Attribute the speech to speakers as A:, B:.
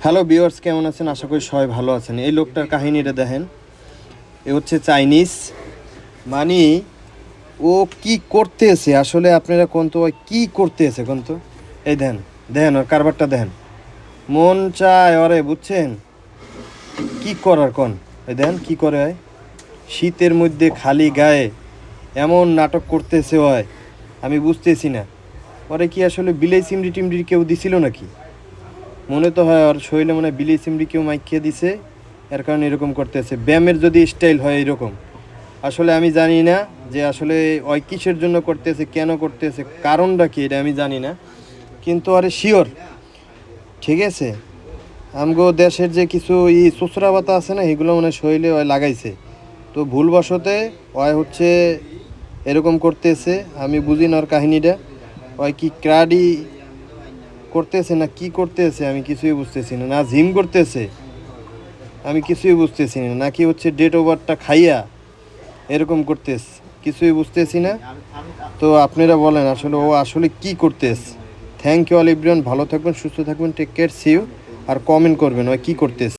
A: Hello viewers, কেমন আছেন? আশা করি সবাই ভালো আছেন। এই লোকটার কাহিনীটা দেখেন। এ হচ্ছে চাইনিজ। মানে ও কি করতেছে আসলে, আপনারা কোন তো কি করতেছে কোন তো। এই দেখেন, দেখেন ওর কারবারটা দেখেন। মন চায় ওরে, বুঝছেন কি করার কোন। এই দেখেন কি করে হয়। শীতের মধ্যে খালি গায়ে এমন নাটক করতেছে হয়, আমি বুঝতেছি না। ওরে কি আসলে বিলেই চিমড়ি টিমড়ি কেউ দিছিল নাকি? মনে তো হয় ওর শরীরে মনে হয় বিলি চিমড়ি কেউ মাইখিয়ে দিছে, এর কারণে এরকম করতেছে। ব্যায়ামের যদি স্টাইল হয় এরকম, আসলে আমি জানি না যে আসলে ওই কিসের জন্য করতেছে, কেন করতেছে, কারণটা কি এটা আমি জানি না। কিন্তু আরে শিওর, ঠিক আছে, আমগো দেশের যে কিছু চুচরা পাতা আছে না, এগুলো মানে শরীরে ওই লাগাইছে। তো ভুলবশতে ওই হচ্ছে এরকম করতেছে। আমি বুঝি না ওর কাহিনীটা। ওই কি ক্রাডি করতেছে না কি করতেছে আমি কিছুই বুঝতেছি না। না জিম করতেছে, আমি কিছুই বুঝতেছি না। নাকি হচ্ছে ডেট ওভারটা খাইয়া এরকম করতেছে, কিছুই বুঝতেছি না। তো আপনারা বলেন আসলে ও আসলে কি করতেছে। থ্যাংক ইউ অল এভরিওয়ান, ভালো থাকবেন, সুস্থ থাকবেন, টেক কেয়ার, সি ইউ। আর কমেন্ট করবেন ও কি করতেছে।